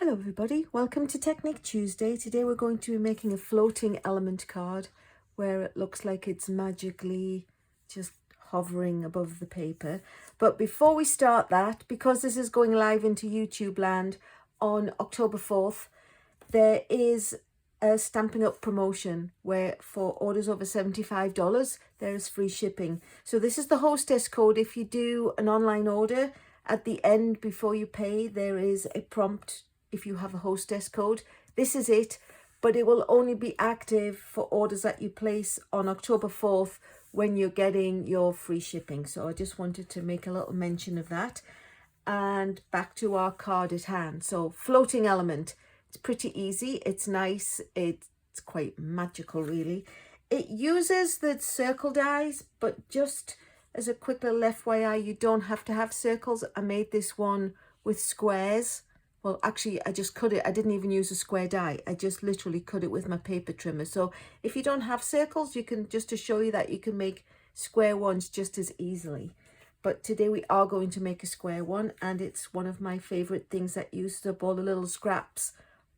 Hello everybody, welcome to Technique Tuesday. Today we're going to be making a floating element card where it looks like it's magically just hovering above the paper. But before we start that, because this is going live into YouTube land on October 4th, there is a Stampin' Up promotion where for orders over $75 there is free shipping. So this is the hostess code. If you do an online order, at the end before you pay there is a prompt. If you have a hostess code, this is it, but it will only be active for orders that you place on October 4th when you're getting your free shipping. So I just wanted to make a little mention of that. And back to our card at hand. So floating element, it's pretty easy, it's nice, it's quite magical really. It uses the circle dies, but just as a quick little FYI, you don't have to have circles. I made this one with squares. Well, actually, I just cut it. I didn't even use a square die. I just literally cut it with my paper trimmer. So if you don't have circles, you can, just to show you that you can make square ones just as easily. But today we are going to make a square one, and it's one of my favorite things that uses up all the little scraps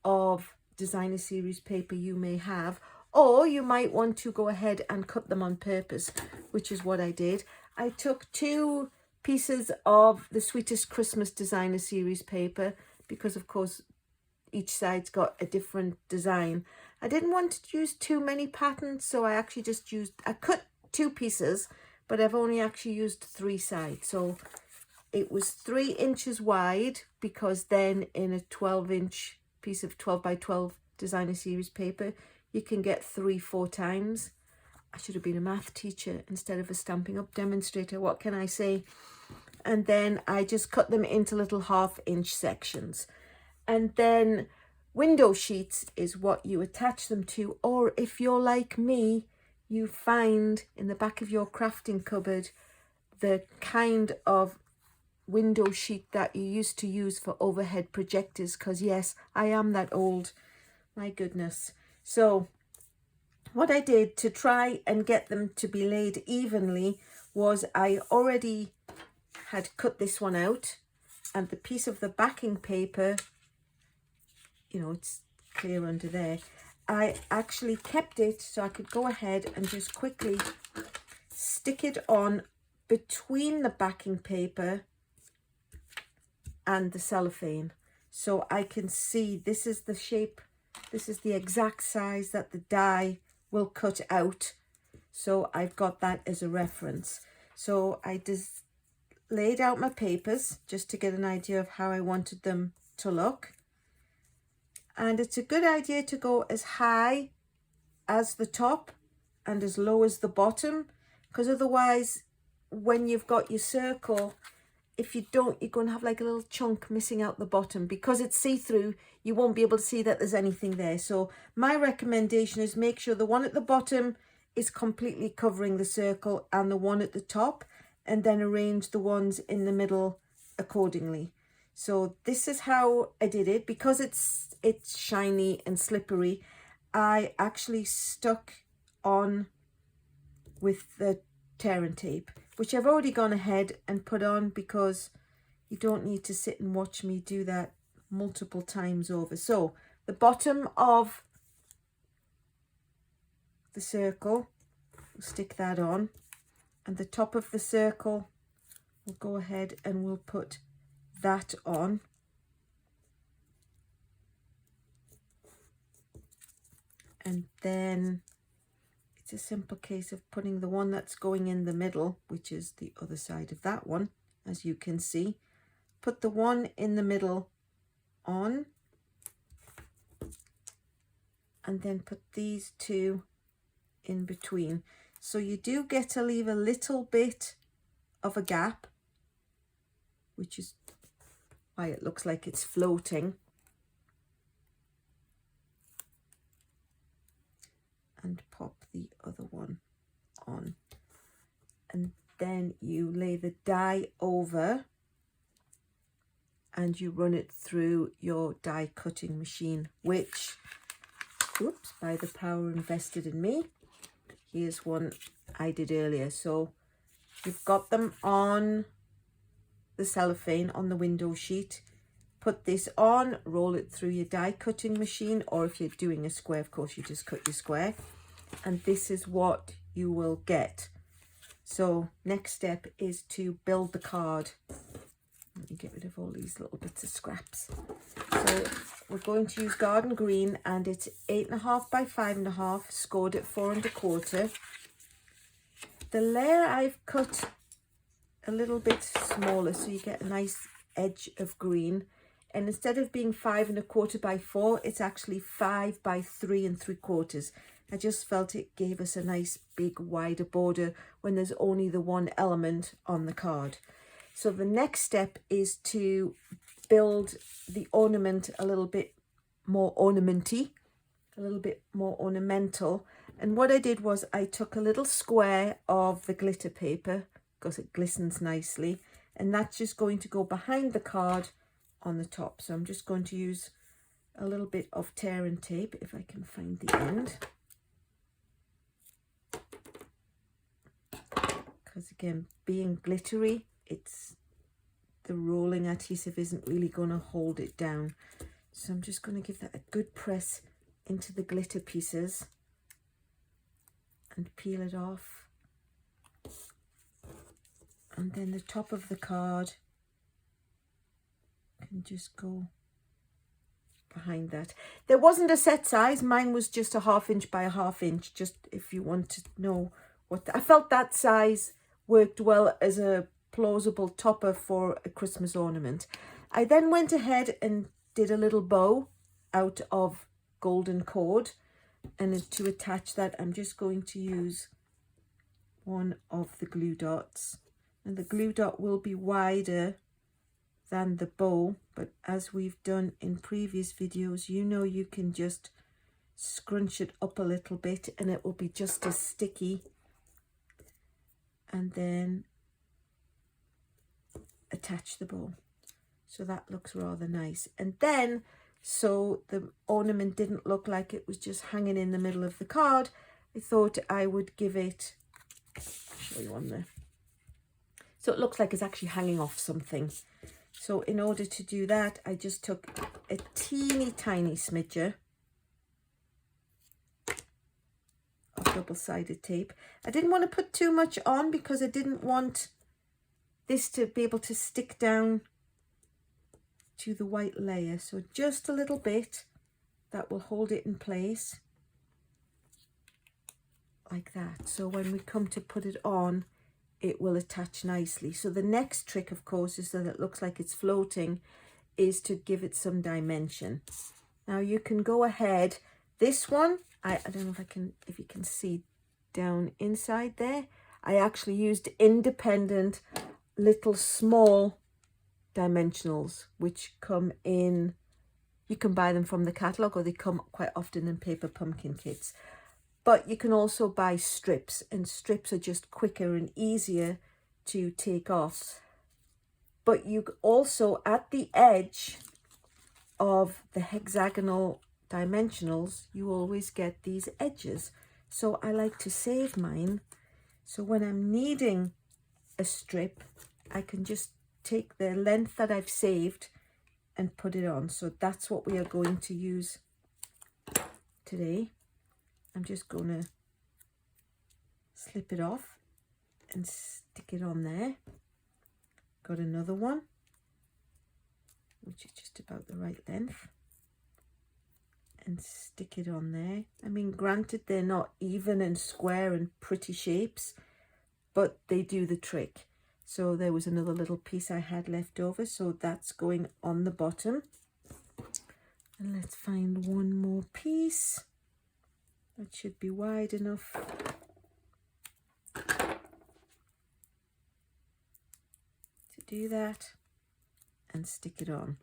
of designer series paper you may have, or you might want to go ahead and cut them on purpose, which is what I did. I took 2 pieces of the Sweetest Christmas designer series paper, because of course each side's got a different design. I didn't want to use too many patterns, so I actually just I cut 2 pieces, but I've only actually used 3 sides. So it was 3 inches wide, because then in a 12-inch piece of 12 by 12 designer series paper, you can get 3-4 times. I should have been a math teacher instead of a Stampin' Up demonstrator. What can I say? And then I just cut them into little 1/2-inch sections. And then window sheets is what you attach them to, or if you're like me, you find in the back of your crafting cupboard the kind of window sheet that you used to use for overhead projectors, because yes, I am that old, my goodness. So what I did to try and get them to be laid evenly was I already had cut this one out, and the piece of the backing paper, you know, it's clear under there, I actually kept it so I could go ahead and just quickly stick it on between the backing paper and the cellophane, so I can see this is the shape, this is the exact size that the die will cut out. So I've got that as a reference. So I just laid out my papers just to get an idea of how I wanted them to look. And it's a good idea to go as high as the top and as low as the bottom, because otherwise when you've got your circle, if you don't, you're going to have like a little chunk missing out the bottom. Because it's see-through, you won't be able to see that there's anything there. So my recommendation is make sure the one at the bottom is completely covering the circle and the one at the top, and then arrange the ones in the middle accordingly. So this is how I did it. Because it's shiny and slippery, I actually stuck on with the tear and tape, which I've already gone ahead and put on, because you don't need to sit and watch me do that multiple times over. So the bottom of the circle, we'll stick that on, and the top of the circle, we'll go ahead and we'll put that on. And then it's a simple case of putting the one that's going in the middle, which is the other side of that one, as you can see. Put the one in the middle on, and then put these 2 in between. So you do get to leave a little bit of a gap, which is why it looks like it's floating. And pop the other one on. And then you lay the die over and you run it through your die cutting machine, which, oops, by the power invested in me, here's one I did earlier. So you've got them on the cellophane on the window sheet. put this on, roll it through your die cutting machine, or if you're doing a square, of course, you just cut your square, and this is what you will get. So next step is to build the card. Let me get rid of all these little bits of scraps. So we're going to use garden green, and it's 8.5 by 5.5, scored at 4 1/4. The layer I've cut a little bit smaller so you get a nice edge of green, and instead of being 5 1/4 by 4, it's actually 5 by 3 3/4. I just felt it gave us a nice big wider border when there's only the one element on the card. So the next step is to build the ornament a little bit more ornamenty, a little bit more ornamental. And what I did was I took a little square of the glitter paper because it glistens nicely, and that's just going to go behind the card on the top. So I'm just going to use a little bit of tear and tape if I can find the end, because again, being glittery, it's the rolling adhesive isn't really going to hold it down. So I'm just going to give that a good press into the glitter pieces and peel it off. And then the top of the card can just go behind that. There wasn't a set size. Mine was just a 1/2 inch by a 1/2 inch, just if you want to know what I felt that size worked well as a plausible topper for a Christmas ornament. I then went ahead and did a little bow out of golden cord, and to attach that I'm just going to use one of the glue dots, and the glue dot will be wider than the bow, but as we've done in previous videos, you know, you can just scrunch it up a little bit and it will be just as sticky, and then attach the bow. So that looks rather nice. And then, so the ornament didn't look like it was just hanging in the middle of the card, I thought I would give it, I'll show you on there, so it looks like it's actually hanging off something. So in order to do that, I just took a teeny tiny smidger of double-sided tape. I didn't want to put too much on because I didn't want this to be able to stick down to the white layer. So just a little bit, that will hold it in place like that. So when we come to put it on, it will attach nicely. So the next trick, of course, is that it looks like it's floating, is to give it some dimension. Now you can go ahead. This one, I don't know if you can see down inside there, I actually used independent little small dimensionals, which come in, you can buy them from the catalogue, or they come quite often in paper pumpkin kits. But you can also buy strips, and strips are just quicker and easier to take off. But you also, at the edge of the hexagonal dimensionals, you always get these edges. So I like to save mine. So when I'm needing a strip, I can just take the length that I've saved and put it on. So that's what we are going to use today. I'm just going to slip it off and stick it on there. Got another one, which is just about the right length, and stick it on there. I mean, granted, they're not even and square and pretty shapes, but they do the trick. So there was another little piece I had left over, so that's going on the bottom. And let's find one more piece. That should be wide enough to do that and stick it on.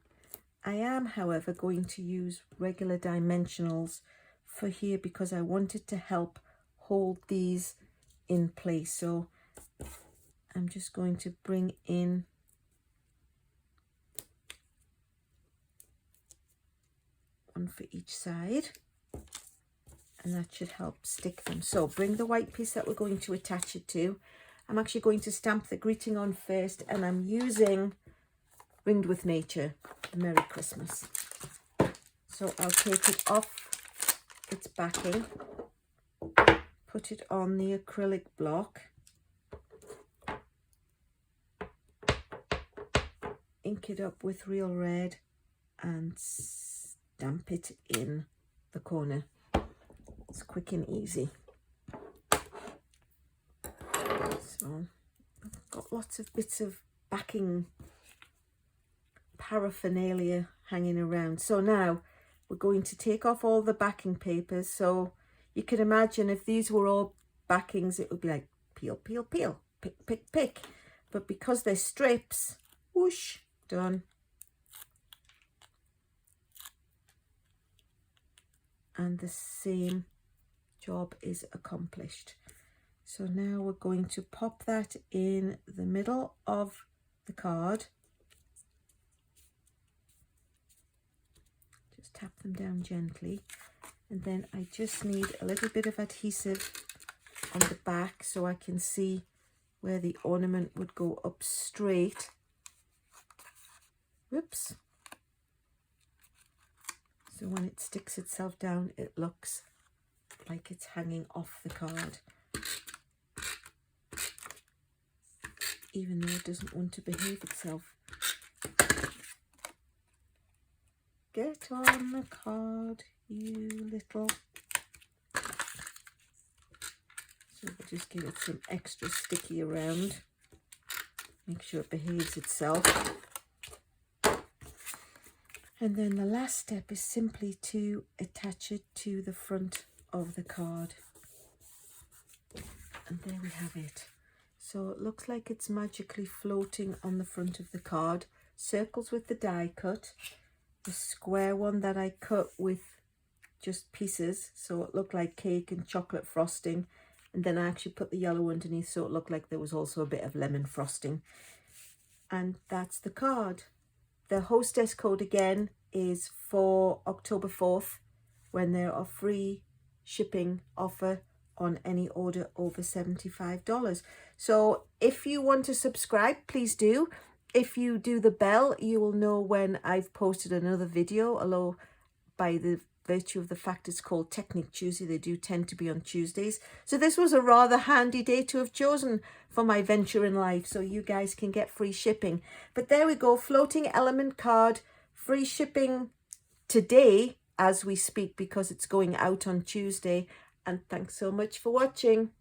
I am, however, going to use regular dimensionals for here because I wanted to help hold these in place. So I'm just going to bring in one for each side, and that should help stick them. So bring the white piece that we're going to attach it to. I'm actually going to stamp the greeting on first, and I'm using Ringed with Nature, the Merry Christmas. So I'll take it off its backing, put it on the acrylic block, ink it up with real red and stamp it in the corner. It's quick and easy. So I've got lots of bits of backing paraphernalia hanging around. So now we're going to take off all the backing papers. So you can imagine if these were all backings, it would be like peel, peel, peel, pick, pick, pick. But because they're strips, whoosh, done. And the same job is accomplished. So now we're going to pop that in the middle of the card. Just tap them down gently. And then I just need a little bit of adhesive on the back so I can see where the ornament would go up straight. Whoops. So when it sticks itself down, it looks like it's hanging off the card, even though it doesn't want to behave itself. Get on the card, you little. So we'll just give it some extra sticky around. Make sure it behaves itself. And then the last step is simply to attach it to the front of the card. And there we have it. So it looks like it's magically floating on the front of the card. Circles with the die cut. The square one that I cut with just pieces, so it looked like cake and chocolate frosting. And then I actually put the yellow underneath so it looked like there was also a bit of lemon frosting. And that's the card. The hostess code again is for October 4th, when there are free shipping offer on any order over $75. So if you want to subscribe, please do. If you do the bell, you will know when I've posted another video, although by the virtue of the fact it's called Technique Tuesday, they do tend to be on Tuesdays. So this was a rather handy day to have chosen for my venture in life, so you guys can get free shipping. But there we go, floating element card, free shipping today as we speak because it's going out on Tuesday. And thanks so much for watching.